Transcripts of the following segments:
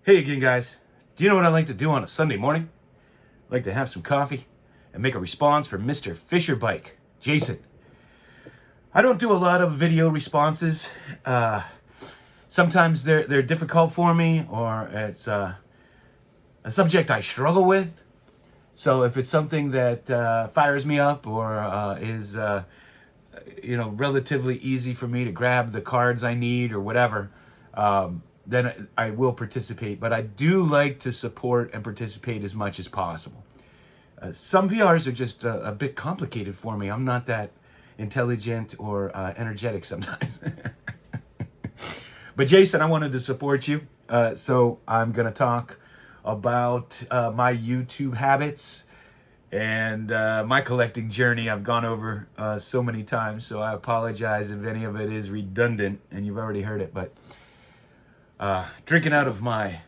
Hey again, guys. Do you know what I like to do on a Sunday morning? I like to have some coffee and make a response for Mr. Fisher Bike, Jason. I don't do a lot of video responses. Sometimes they're difficult for me, or it's a subject I struggle with. So if it's something that fires me up or is relatively easy for me to grab the cards I need or whatever, then I will participate. But I do like to support and participate as much as possible. Some VRs are just a bit complicated for me. I'm not that intelligent or energetic sometimes. But Jason, I wanted to support you. So I'm going to talk about my YouTube habits and my collecting journey. I've gone over so many times, so I apologize if any of it is redundant and you've already heard it. But drinking out of my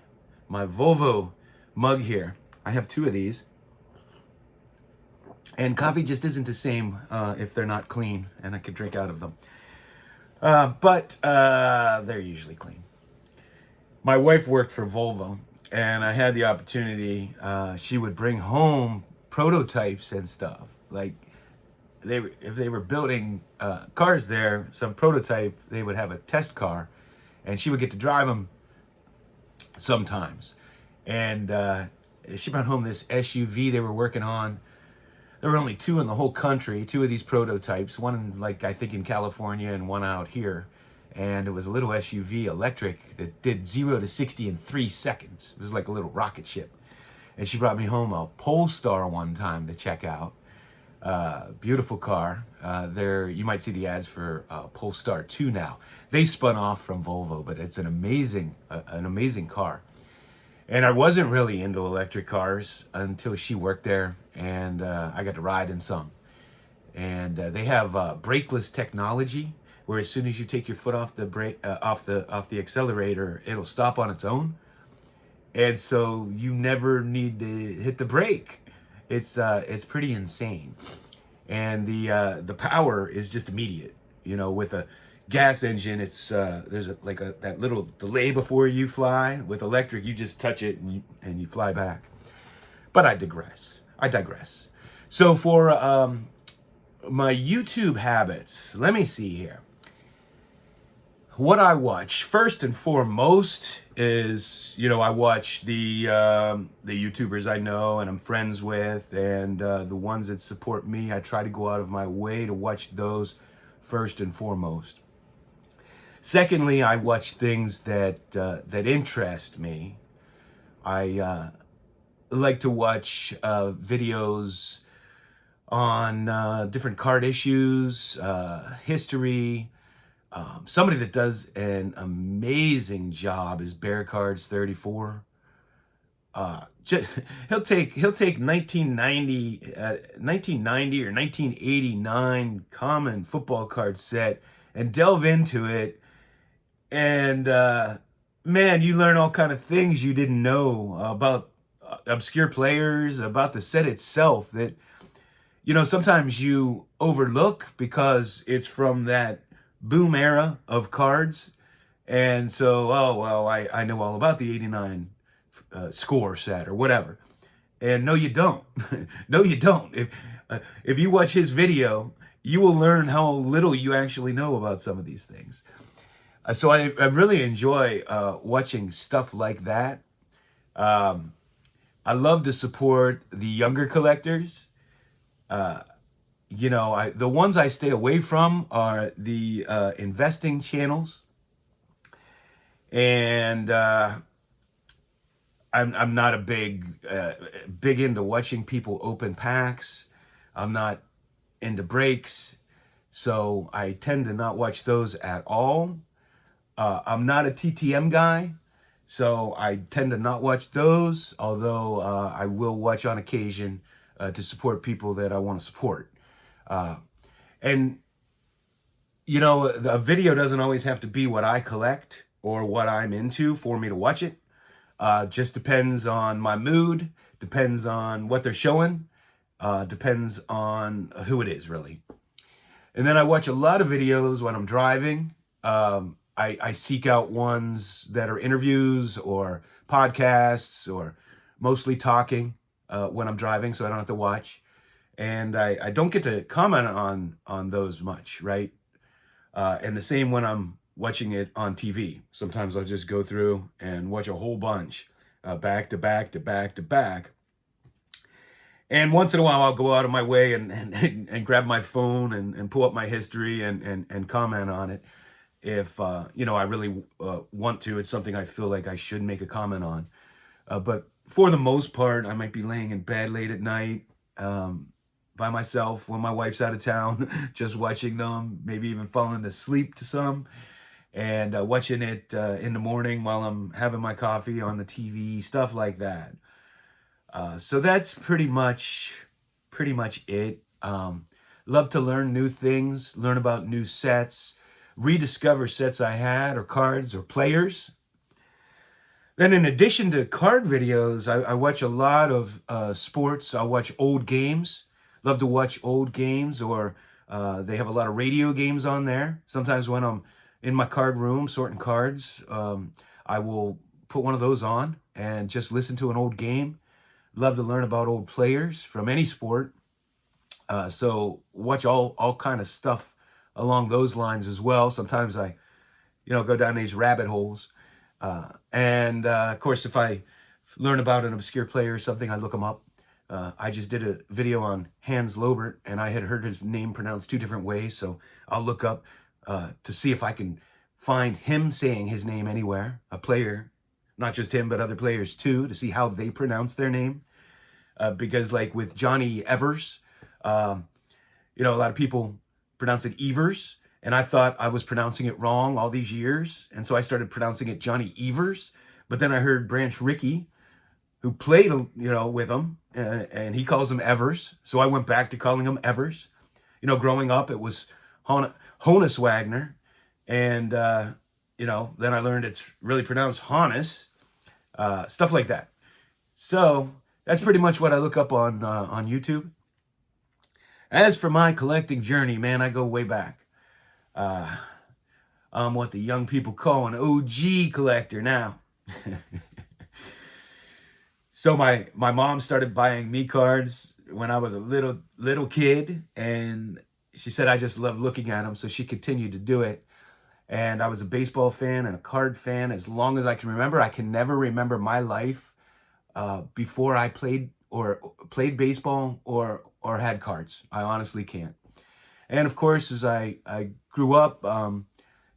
Volvo mug here. I have two of these. And coffee just isn't the same if they're not clean, and I could drink out of them. But they're usually clean. My wife worked for Volvo, and I had the opportunity. She would bring home prototypes and stuff. Like, if they were building cars there, some prototype, they would have a test car, and she would get to drive them sometimes. And she brought home this SUV they were working on. There were only two in the whole country, two of these prototypes, one I think in California and one out here. And it was a little SUV, electric, that did 0 to 60 in 3 seconds. It was like a little rocket ship. And she brought me home a Polestar one time to check out. Beautiful car. You might see the ads for Polestar 2 now. They spun off from Volvo, but it's an amazing car. And I wasn't really into electric cars until she worked there, and I got to ride in some. And they have brakeless technology, where as soon as you take your foot off the brake, off the accelerator, it'll stop on its own, and so you never need to hit the brake. It's pretty insane, and the power is just immediate. You know, with a gas engine, it's there's that little delay before you fly. With electric, you just touch it and you fly back. But I digress. So for my YouTube habits, let me see here. What I watch first and foremost is, I watch the YouTubers I know and I'm friends with, and the ones that support me. I try to go out of my way to watch those first and foremost. Secondly, I watch things that interest me. I like to watch videos on different card issues, history. Somebody that does an amazing job is Bear Cards 34. He'll take 1990 or 1989 common football card set and delve into it, and man, you learn all kind of things you didn't know about obscure players, about the set itself that sometimes you overlook because it's from that boom era of cards. And so, I know all about the 89 score set or whatever. And no, you don't. No, you don't. If you watch his video, you will learn how little you actually know about some of these things. So I really enjoy watching stuff like that. I love to support the younger collectors. The ones I stay away from are the investing channels, and I'm not a big into watching people open packs. I'm not into breaks, so I tend to not watch those at all. I'm not a TTM guy, so I tend to not watch those, although I will watch on occasion to support people that I want to support. And a video doesn't always have to be what I collect or what I'm into for me to watch it. Just depends on my mood, depends on what they're showing, depends on who it is, really. And then I watch a lot of videos when I'm driving. I seek out ones that are interviews or podcasts or mostly talking when I'm driving, so I don't have to watch. And I don't get to comment on those much, right? And the same when I'm watching it on TV. Sometimes I'll just go through and watch a whole bunch, back to back to back to back. And once in a while, I'll go out of my way and grab my phone and pull up my history and comment on it. If, I really want to. It's something I feel like I should make a comment on. But for the most part, I might be laying in bed late at night by myself when my wife's out of town, just watching them, maybe even falling asleep to some, and watching it in the morning while I'm having my coffee on the TV, stuff like that. So that's pretty much it. Love to learn new things, learn about new sets, rediscover sets I had or cards or players. Then in addition to card videos, I watch a lot of sports. I'll watch old games. Love to watch old games, or they have a lot of radio games on there. Sometimes when I'm in my card room sorting cards, I will put one of those on and just listen to an old game. Love to learn about old players from any sport. So watch all kind of stuff along those lines as well. Sometimes I, go down these rabbit holes. And of course, if I learn about an obscure player or something, I look them up. I just did a video on Hans Lobert, and I had heard his name pronounced two different ways. So I'll look up to see if I can find him saying his name anywhere, a player, not just him, but other players too, to see how they pronounce their name. Because like with Johnny Evers, a lot of people pronounce it Evers, and I thought I was pronouncing it wrong all these years. And so I started pronouncing it Johnny Evers. But then I heard Branch Rickey, who played, with him, and he calls him Evers. So I went back to calling him Evers. Growing up, it was Honus Wagner. And, then I learned it's really pronounced Honus, stuff like that. So that's pretty much what I look up on YouTube. As for my collecting journey, man, I go way back. I'm what the young people call an OG collector now. So my mom started buying me cards when I was a little kid, and she said I just love looking at them, so she continued to do it. And I was a baseball fan and a card fan as long as I can remember. I can never remember my life before I played baseball or had cards. I honestly can't. And of course, as I grew up,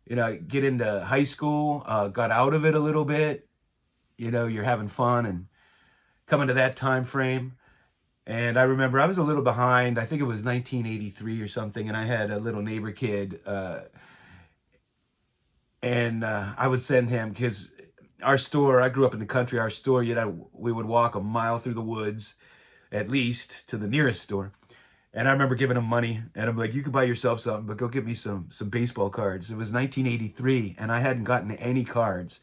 get into high school, got out of it a little bit. You're having fun and coming to that time frame. And I remember I was a little behind. I think it was 1983 or something, and I had a little neighbor kid, and I would send him, because our store, I grew up in the country, our store, we would walk a mile through the woods, at least, to the nearest store. And I remember giving him money, and I'm like, you can buy yourself something, but go get me some baseball cards. It was 1983, and I hadn't gotten any cards.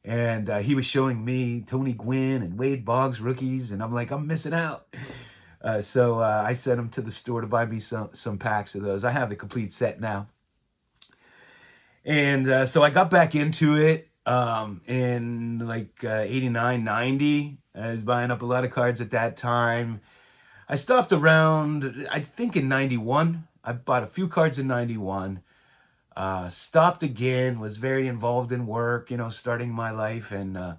And he was showing me Tony Gwynn and Wade Boggs rookies, and I'm like, I'm missing out. So I sent him to the store to buy me some packs of those. I have the complete set now. And so I got back into it in like 89, 90. I was buying up a lot of cards at that time. I stopped around, I think in 91. I bought a few cards in 91. Stopped again, was very involved in work, starting my life, and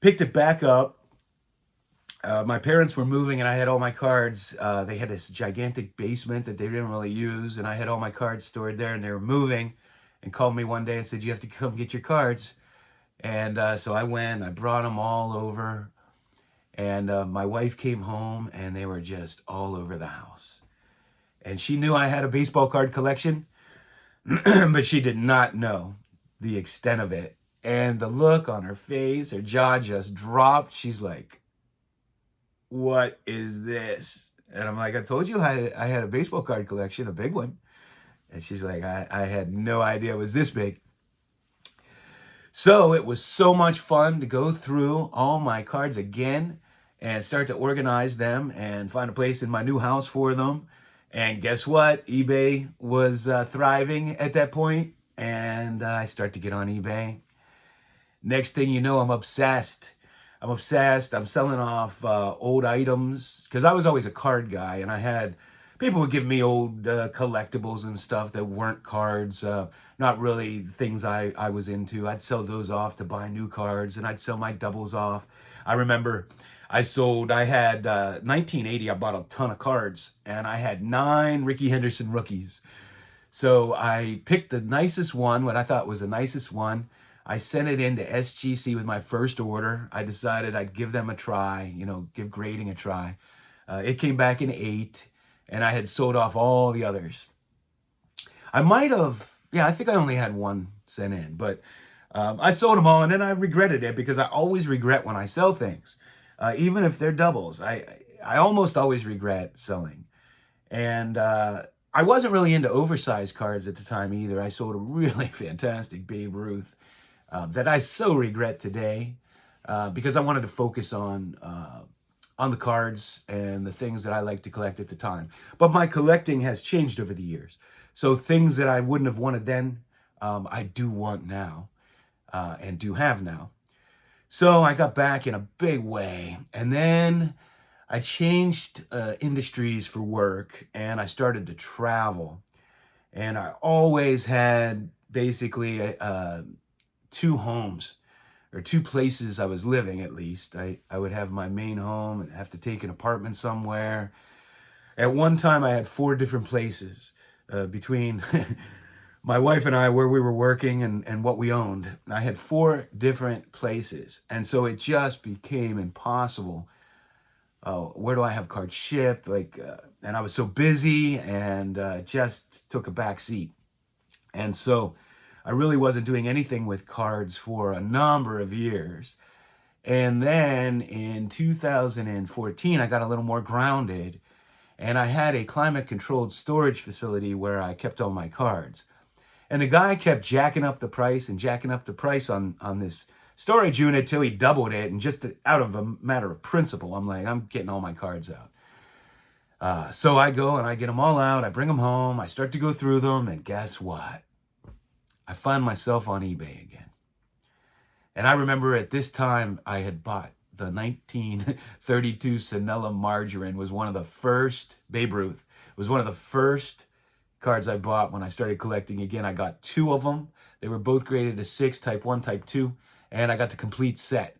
picked it back up. My parents were moving, and I had all my cards. They had this gigantic basement that they didn't really use, and I had all my cards stored there, and they were moving, and called me one day and said, you have to come get your cards. And so I went, I brought them all over, and my wife came home, and they were just all over the house. And she knew I had a baseball card collection, but she did not know the extent of it. And the look on her face, her jaw just dropped. She's like, what is this? And I'm like, I told you I had a baseball card collection, a big one. And she's like, I had no idea it was this big. So it was so much fun to go through all my cards again and start to organize them and find a place in my new house for them. And guess what? eBay was thriving at that point. and I start to get on eBay. Next thing you know, I'm obsessed. I'm selling off old items because I was always a card guy, and I had people would give me old collectibles and stuff that weren't cards, not really things I was into. I'd sell those off to buy new cards, and I'd sell my doubles off. I remember I had 1980, I bought a ton of cards, and I had 9 Ricky Henderson rookies. So I picked the nicest one, what I thought was the nicest one. I sent it into SGC with my first order. I decided I'd give them a try, give grading a try. It came back in 8, and I had sold off all the others. I might have, I think I only had one sent in, but I sold them all, and then I regretted it because I always regret when I sell things, even if they're doubles. I almost always regret selling. And I wasn't really into oversized cards at the time either. I sold a really fantastic Babe Ruth that I so regret today because I wanted to focus on the cards and the things that I like to collect at the time. But my collecting has changed over the years. So things that I wouldn't have wanted then, I do want now and do have now. So I got back in a big way. And then I changed industries for work, and I started to travel. And I always had basically 2 homes, or 2 places I was living at least. I would have my main home and have to take an apartment somewhere. At one time, I had 4 different places between my wife and I, where we were working and what we owned. I had 4 different places. And so it just became impossible. Where do I have cards shipped? And I was so busy and just took a back seat. And so I really wasn't doing anything with cards for a number of years. And then in 2014, I got a little more grounded, and I had a climate-controlled storage facility where I kept all my cards. And the guy kept jacking up the price on this storage unit till he doubled it, and just out of a matter of principle, I'm like, I'm getting all my cards out. So I go and I get them all out, I bring them home, I start to go through them, and guess what? I find myself on eBay again. And I remember at this time I had bought the 1932 Sanella Margarine, was one of the first, Babe Ruth, was one of the first cards I bought when I started collecting again. I got 2 of them. They were both graded as 6, type 1, type 2. And I got the complete set.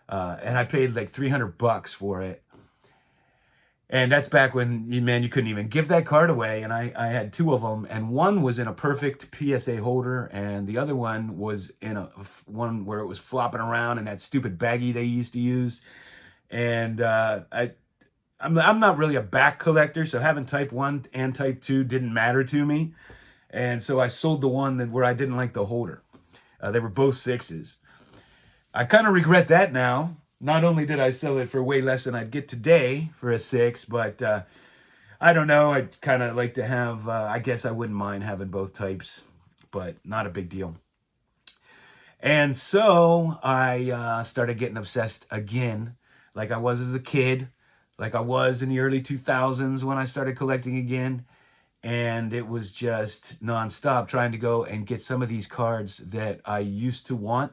And I paid like $300 for it. And that's back when, you couldn't even give that card away. And I had 2 of them. And one was in a perfect PSA holder. And the other one was in one where it was flopping around in that stupid baggie they used to use. And I'm not really a back collector. So having type 1 and type 2 didn't matter to me. And so I sold the one where I didn't like the holder. They were both 6s. I kind of regret that now. Not only did I sell it for way less than I'd get today for a 6, but I don't know. I'd kind of like to have, I guess I wouldn't mind having both types, but not a big deal. And so I started getting obsessed again, like I was as a kid, like I was in the early 2000s when I started collecting again. And it was just nonstop trying to go and get some of these cards that I used to want.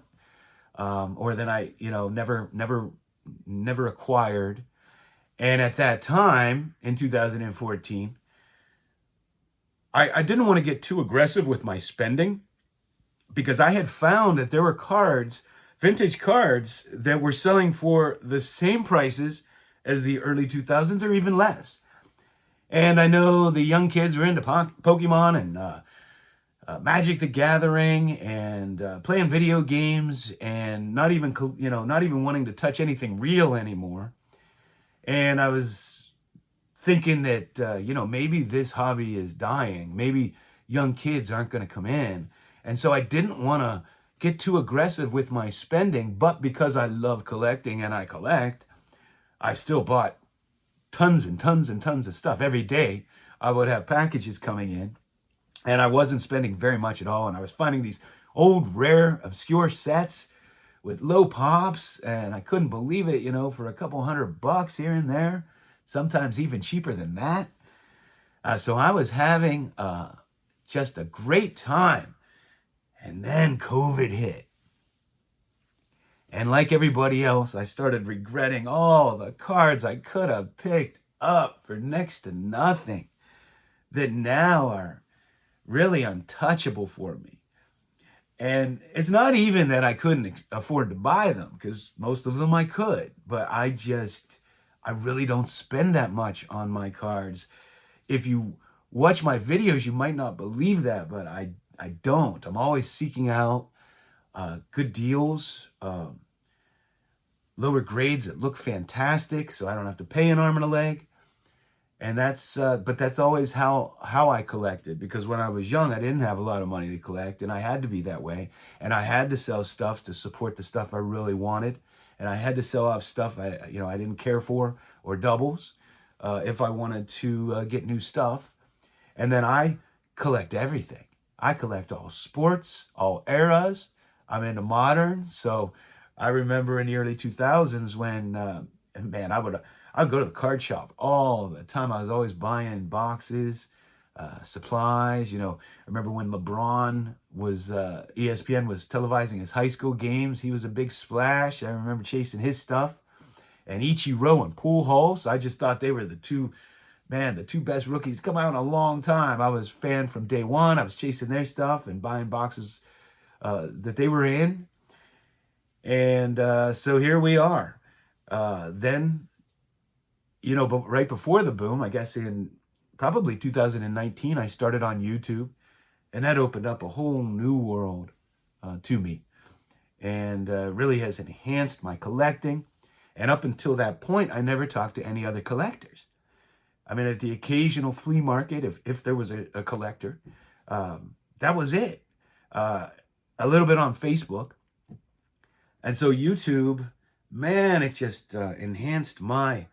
Or that I, never acquired. And at that time, in 2014, I didn't want to get too aggressive with my spending because I had found that there were cards, vintage cards, that were selling for the same prices as the early 2000s or even less. And I know the young kids were into Pokemon and Magic the Gathering and playing video games and not even wanting to touch anything real anymore. And I was thinking that, maybe this hobby is dying. Maybe young kids aren't going to come in. And so I didn't want to get too aggressive with my spending, but because I love collecting and I collect, I still bought tons and tons and tons of stuff. Every day I would have packages coming in. And I wasn't spending very much at all. And I was finding these old, rare, obscure sets with low pops. And I couldn't believe it, for a couple $100 here and there. Sometimes even cheaper than that. So I was having just a great time And then COVID hit. And like everybody else, I started regretting all the cards I could have picked up for next to nothing that now are really untouchable for me. And it's not even that I couldn't afford to buy them, because most of them I could, but I really don't spend that much on my cards. If you watch my videos, you might not believe that, but I don't. I'm always seeking out good deals, lower grades that look fantastic, so I don't have to pay an arm and a leg. And but that's always how I collected, because when I was young, I didn't have a lot of money to collect, and I had to be that way. And I had to sell stuff to support the stuff I really wanted, and I had to sell off stuff I didn't care for, or doubles, if I wanted to get new stuff. And then I collect everything. I collect all sports, all eras. I'm into modern, so I remember in the early 2000s when, man, I'd go to the card shop all the time. I was always buying boxes, supplies. I remember when LeBron was, ESPN was televising his high school games. He was a big splash. I remember chasing his stuff. And Ichiro and Pujols, I just thought they were the two best rookies come out in a long time. I was a fan from day one. I was chasing their stuff and buying boxes that they were in. And so here we are. Then, but right before the boom, I guess in probably 2019, I started on YouTube, and that opened up a whole new world to me, and really has enhanced my collecting. And up until that point, I never talked to any other collectors. I mean, at the occasional flea market, if there was a collector, that was it. A little bit on Facebook. And so YouTube, man, it just enhanced my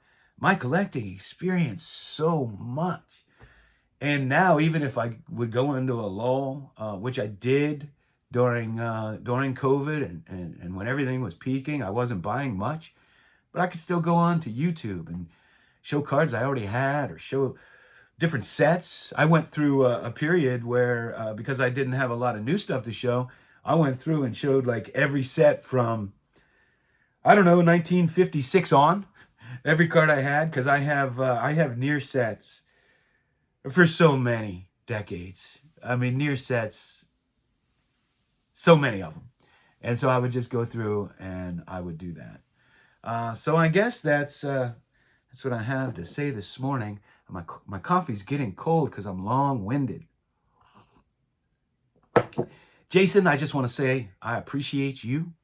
collecting experience so much. And now, even if I would go into a lull, which I did during COVID and when everything was peaking, I wasn't buying much, but I could still go on to YouTube and show cards I already had, or show different sets. I went through a period where, because I didn't have a lot of new stuff to show, I went through and showed like every set from, 1956 on, every card I had, because I have near sets for so many decades. I mean, near sets, so many of them. And so I would just go through and I would do that. So I guess that's what I have to say this morning. My coffee's getting cold because I'm long-winded. Jason, I just want to say I appreciate you.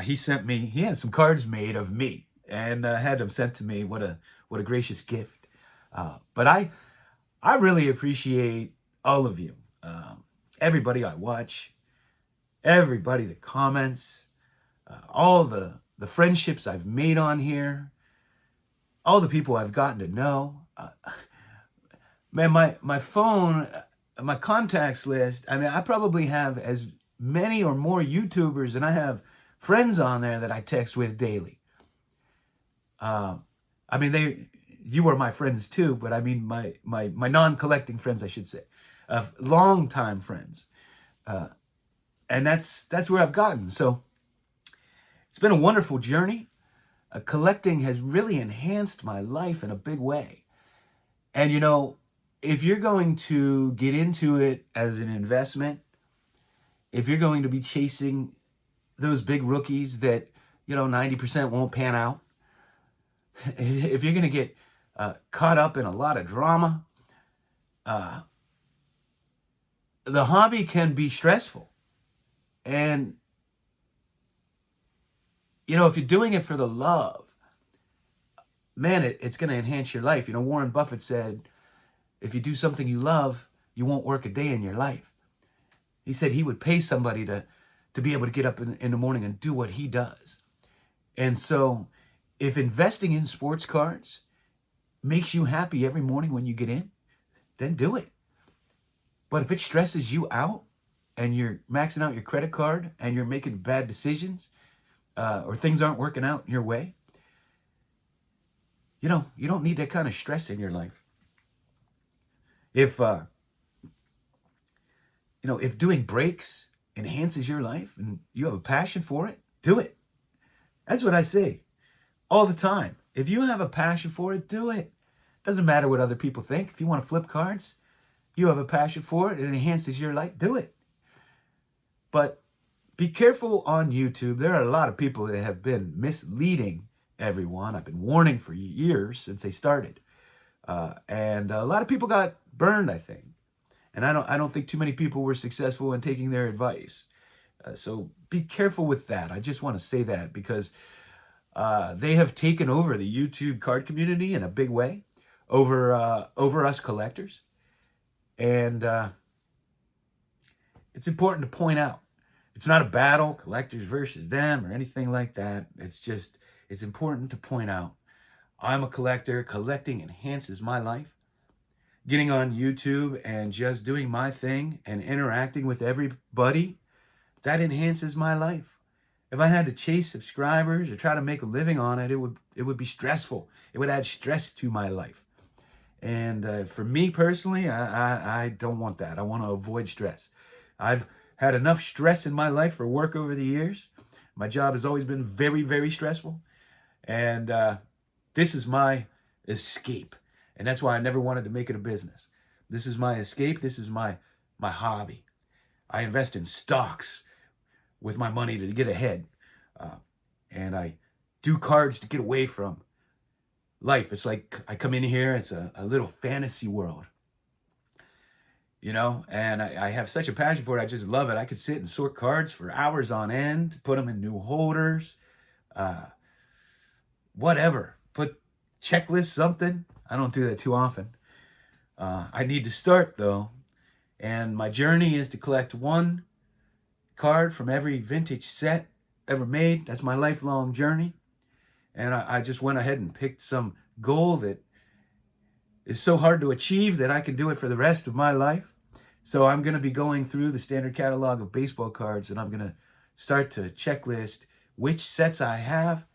He had some cards made of me, and had them sent to me. What a gracious gift. But I really appreciate all of you. Everybody I watch, everybody that comments, all the friendships I've made on here, all the people I've gotten to know. Man, my phone, my contacts list, I mean, I probably have as many or more YouTubers than I have friends on there that I text with daily. I mean, you are my friends too, but I mean my non-collecting friends, I should say, long-time friends. And that's where I've gotten. So it's been a wonderful journey. Collecting has really enhanced my life in a big way. And if you're going to get into it as an investment, if you're going to be chasing those big rookies that 90% won't pan out, if you're going to get caught up in a lot of drama, the hobby can be stressful. And if you're doing it for the love, man, it's going to enhance your life. Warren Buffett said, if you do something you love, you won't work a day in your life. He said he would pay somebody to be able to get up in the morning and do what he does. And so if investing in sports cards makes you happy every morning when you get in, then do it. But if it stresses you out and you're maxing out your credit card and you're making bad decisions, or things aren't working out your way, you don't need that kind of stress in your life. If doing breaks enhances your life and you have a passion for it, do it. That's what I say all the time. If you have a passion for it, do it. Doesn't matter what other people think. If you want to flip cards, you have a passion for it, it enhances your life, do it. But be careful on YouTube. There are a lot of people that have been misleading everyone. I've been warning for years since they started. And a lot of people got burned, I think. And I don't think too many people were successful in taking their advice. So be careful with that. I just want to say that because they have taken over the YouTube card community in a big way over us collectors. And it's important to point out, it's not a battle, collectors versus them or anything like that. It's important to point out, I'm a collector. Collecting enhances my life. Getting on YouTube and just doing my thing and interacting with everybody, that enhances my life. If I had to chase subscribers or try to make a living on it, it would be stressful. It would add stress to my life. And for me personally, I don't want that. I want to avoid stress. I've had enough stress in my life for work over the years. My job has always been very, very stressful. And this is my escape. And that's why I never wanted to make it a business. This is my escape. This is my hobby. I invest in stocks with my money to get ahead. And I do cards to get away from life. It's like I come in here, it's a little fantasy world. You know, and I have such a passion for it. I just love it. I could sit and sort cards for hours on end, put them in new holders, whatever. Put checklists, something. I don't do that too often. I need to start though. And my journey is to collect one card from every vintage set ever made. That's my lifelong journey. And I just went ahead and picked some goal that is so hard to achieve that I can do it for the rest of my life. So I'm going to be going through the standard catalog of baseball cards, and I'm going to start to checklist which sets I have,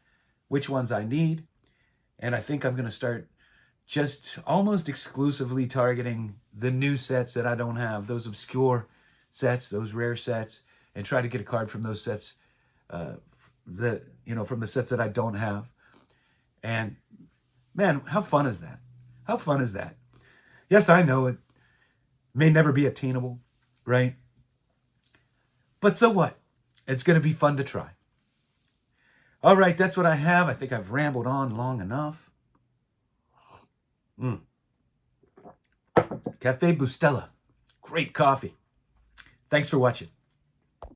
which ones I need. And I think I'm going to start just almost exclusively targeting the new sets that I don't have, those obscure sets, those rare sets, and try to get a card from those sets, from the sets that I don't have. And man, how fun is that? How fun is that? Yes, I know it may never be attainable, right? But so what? It's going to be fun to try. All right, that's what I have. I think I've rambled on long enough. Cafe Bustelo. Great coffee. Thanks for watching.